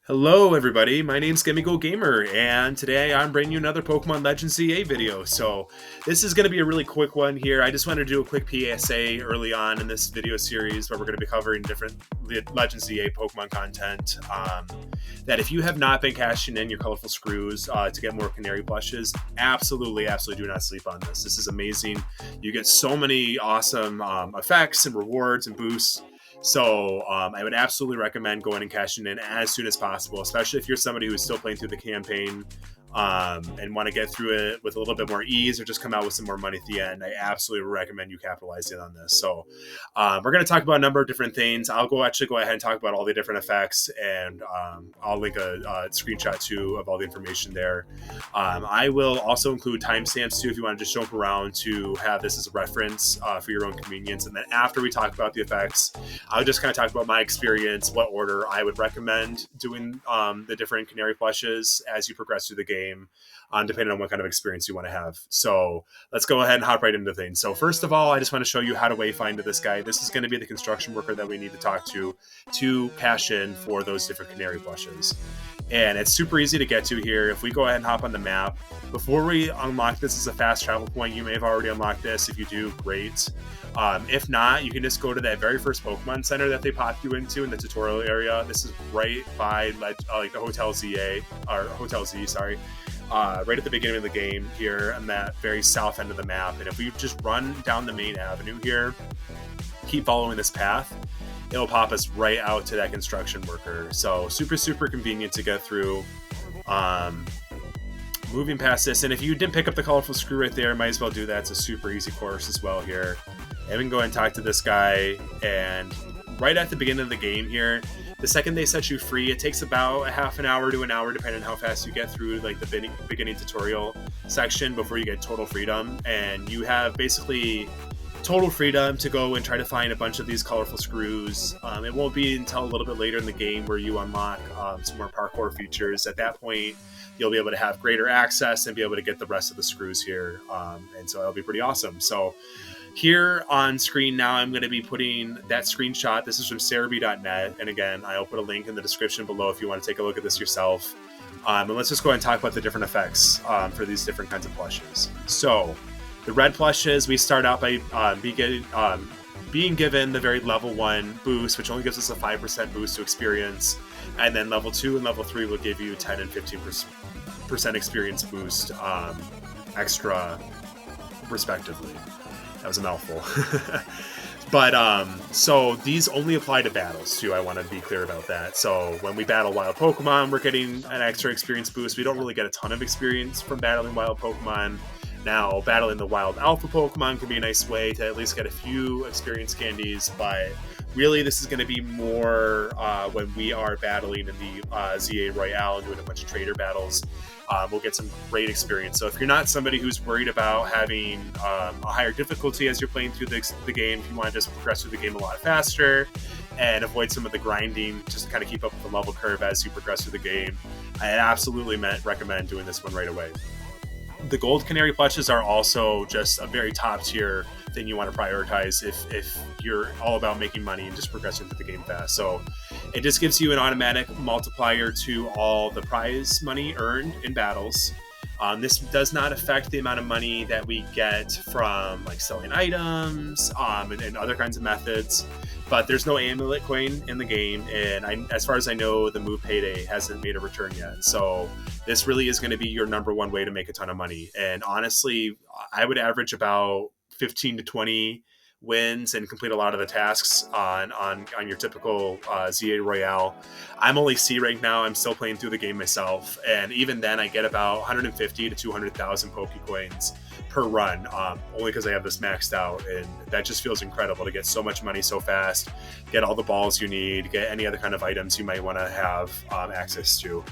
Hello everybody, my name's Gimmygo Gamer, and today I'm bringing you another Pokemon Legends ZA video. So this is going to be a really quick one here. I just wanted to do a quick PSA early on in this video series where we're going to be covering different Legends ZA Pokemon content. That if you have not been cashing in your colorful screws to get more Canari plushes, absolutely do not sleep on this. This is amazing. You get so many awesome effects and rewards and boosts. So I would absolutely recommend going and cashing in as soon as possible, especially if you're somebody who's still playing through the campaign and want to get through it with a little bit more ease or just come out with some more money at the end. I absolutely recommend you capitalizing on this. So we're going to talk about a number of different things. I'll go ahead and talk about all the different effects, and I'll link a screenshot too of all the information there. I will also include timestamps too if you want to just jump around to have this as a reference for your own convenience. And then after we talk about the effects, I'll just kind of talk about my experience, what order I would recommend doing the different Canari plushes as you progress through the game, depending on what kind of experience you want to have. So let's go ahead and hop right into things. So first of all, I just want to show you how to wayfind to this guy. This is going to be the construction worker that we need to talk to cash in for those different Canari plushes. And it's super easy to get to here. If we go ahead and hop on the map, before we unlock this as a fast travel point, you may have already unlocked this. If you do, great. If not, you can just go to that very first Pokemon Center that they pop you into in the tutorial area. This is right by the Hotel Z, sorry. Right at the beginning of the game here on that very south end of the map. And if we just run down the main avenue here, keep following this path, it'll pop us right out to that construction worker. So super convenient to get through. Moving past this, and if you didn't pick up the colorful screw right there, might as well do that. It's a super easy course as well here. And we can go ahead and talk to this guy, and right at the beginning of the game here, the second they set you free, it takes about a half an hour to an hour depending on how fast you get through like the beginning tutorial section before you get total freedom. And you have basically total freedom to go and try to find a bunch of these colorful screws. It won't be until a little bit later in the game where you unlock some more parkour features. At that point, you'll be able to have greater access and be able to get the rest of the screws here. And so that'll be pretty awesome. So here on screen now, I'm going to be putting that screenshot. This is from Cerebi.net. And again, I'll put a link in the description below if you want to take a look at this yourself. And let's just go ahead and talk about the different effects for these different kinds of plushes. So the red plushes, we start out by being given the very level 1 boost, which only gives us a 5% boost to experience. And then level 2 and level 3 will give you 10 and 15% experience boost extra, respectively. That was a mouthful. But so these only apply to battles too. I want to be clear about that. So when we battle wild Pokemon, we're getting an extra experience boost. We don't really get a ton of experience from battling wild Pokemon. Now, battling the wild alpha Pokemon can be a nice way to at least get a few experience candies, but really this is going to be more when we are battling in the ZA Royale and doing a bunch of trader battles. We'll get some great experience. So if you're not somebody who's worried about having a higher difficulty as you're playing through the game, if you want to just progress through the game a lot faster and avoid some of the grinding, just to kind of keep up with the level curve as you progress through the game, I absolutely recommend doing this one right away. The gold Canari plushes are also just a very top tier thing you want to prioritize if you're all about making money and just progressing through the game fast. So it just gives you an automatic multiplier to all the prize money earned in battles. This does not affect the amount of money that we get from like selling items and other kinds of methods. But there's no amulet coin in the game, and as far as I know, the move Payday hasn't made a return yet. So this really is going to be your number one way to make a ton of money. And honestly, I would average about 15 to 20 wins and complete a lot of the tasks on your typical ZA Royale. I'm only C rank now. I'm still playing through the game myself, and even then I get about 150 to 200,000 Pokecoins per run, only because I have this maxed out, and that just feels incredible to get so much money so fast, get all the balls you need, get any other kind of items you might want to have access to.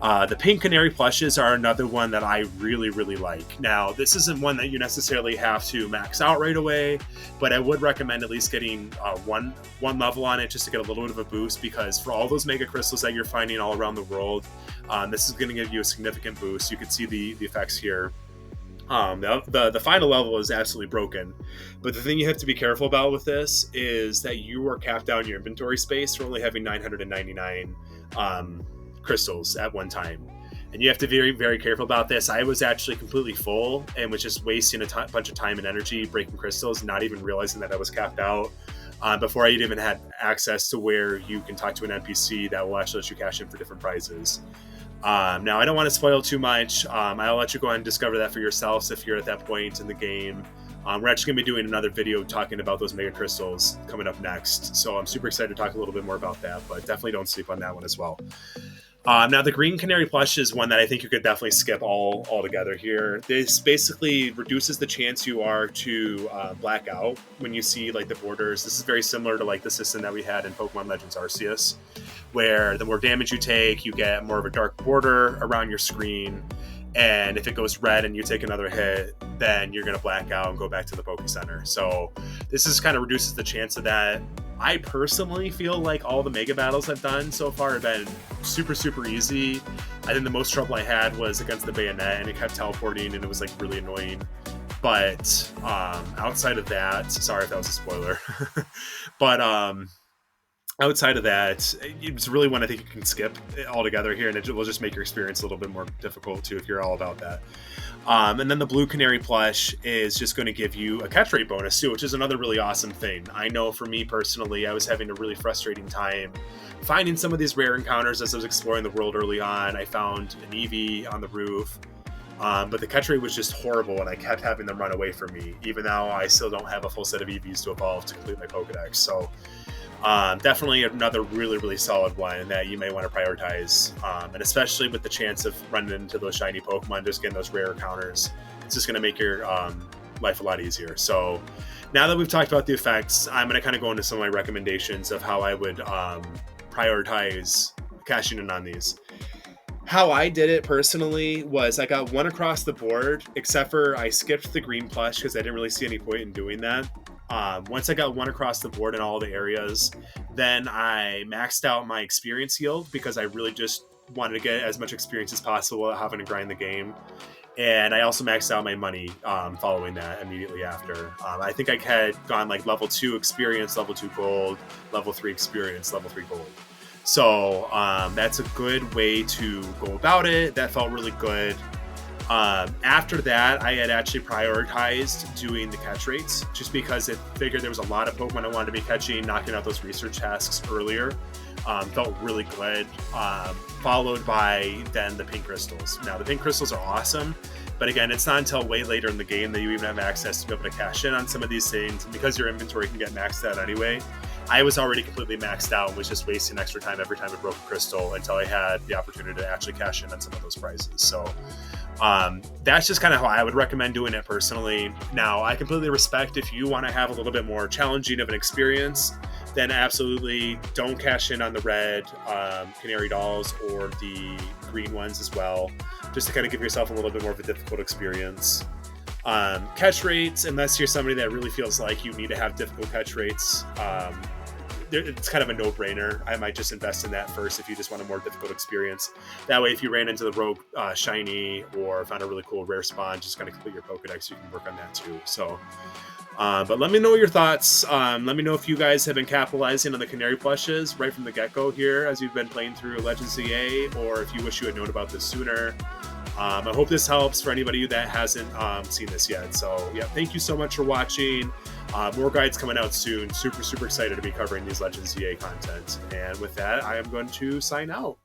The pink Canari plushes are another one that I really like. Now, this isn't one that you necessarily have to max out right away, but I would recommend at least getting one level on it just to get a little bit of a boost, because for all those mega crystals that you're finding all around the world, this is going to give you a significant boost. You can see the effects here. The final level is absolutely broken, but the thing you have to be careful about with this is that you are capped down your inventory space for only having 999 crystals at one time. And you have to be very, very careful about this. I was actually completely full and was just wasting a bunch of time and energy breaking crystals, not even realizing that I was capped out before I even had access to where you can talk to an NPC that will actually let you cash in for different prizes. Now, I don't want to spoil too much. I'll let you go ahead and discover that for yourselves if you're at that point in the game. We're actually going to be doing another video talking about those mega crystals coming up next. So I'm super excited to talk a little bit more about that, but definitely don't sleep on that one as well. Now, the green Canari plush is one that I think you could definitely skip altogether here. This basically reduces the chance you are to black out when you see like the borders. This is very similar to like the system that we had in Pokemon Legends Arceus, where the more damage you take, you get more of a dark border around your screen. And if it goes red and you take another hit, then you're going to black out and go back to the Poke Center. So this is kind of reduces the chance of that. I personally feel like all the Mega Battles I've done so far have been super, super easy. I think the most trouble I had was against the Bayonet, and it kept teleporting, and it was like really annoying. But outside of that, sorry if that was a spoiler, but outside of that, it's really one I think you can skip altogether here, and it will just make your experience a little bit more difficult too if you're all about that. And then the blue Canari plush is just going to give you a catch rate bonus too, which is another really awesome thing. I know for me personally, I was having a really frustrating time finding some of these rare encounters as I was exploring the world early on. I found an Eevee on the roof, but the catch rate was just horrible, and I kept having them run away from me, even though I still don't have a full set of Eevees to evolve to complete my Pokedex. So definitely another really, really solid one that you may want to prioritize. And especially with the chance of running into those shiny Pokemon, just getting those rare encounters, it's just going to make your life a lot easier. So now that we've talked about the effects, I'm going to kind of go into some of my recommendations of how I would prioritize cashing in on these. How I did it personally was I got one across the board, except for I skipped the green plush because I didn't really see any point in doing that. Once I got one across the board in all the areas, then I maxed out my experience yield because I really just wanted to get as much experience as possible without having to grind the game. And I also maxed out my money following that immediately after. I think I had gone like level 2 experience, level 2 gold, level 3 experience, level 3 gold. So that's a good way to go about it. That felt really good. After that, I had actually prioritized doing the catch rates just because it figured there was a lot of Pokemon I wanted to be catching, knocking out those research tasks earlier. Felt really good. Followed by then the pink crystals. Now, the pink crystals are awesome, but again, it's not until way later in the game that you even have access to be able to cash in on some of these things. And because your inventory can get maxed out anyway, I was already completely maxed out and was just wasting extra time every time I broke a crystal until I had the opportunity to actually cash in on some of those prizes. So that's just kind of how I would recommend doing it personally. Now, I completely respect if you want to have a little bit more challenging of an experience, then absolutely don't cash in on the red Canari dolls or the green ones as well, just to kind of give yourself a little bit more of a difficult experience. Catch rates, unless you're somebody that really feels like you need to have difficult catch rates, it's kind of a no-brainer. I might just invest in that first if you just want a more difficult experience. That way, if you ran into the rogue shiny or found a really cool rare spawn, just kind of complete your Pokedex, you can work on that too. So, but let me know your thoughts. Let me know if you guys have been capitalizing on the Canari plushes right from the get-go here as you've been playing through Legends ZA, or if you wish you had known about this sooner. I hope this helps for anybody that hasn't seen this yet. So yeah, thank you so much for watching. More guides coming out soon. Super, super excited to be covering these Legends ZA content. And with that, I am going to sign out.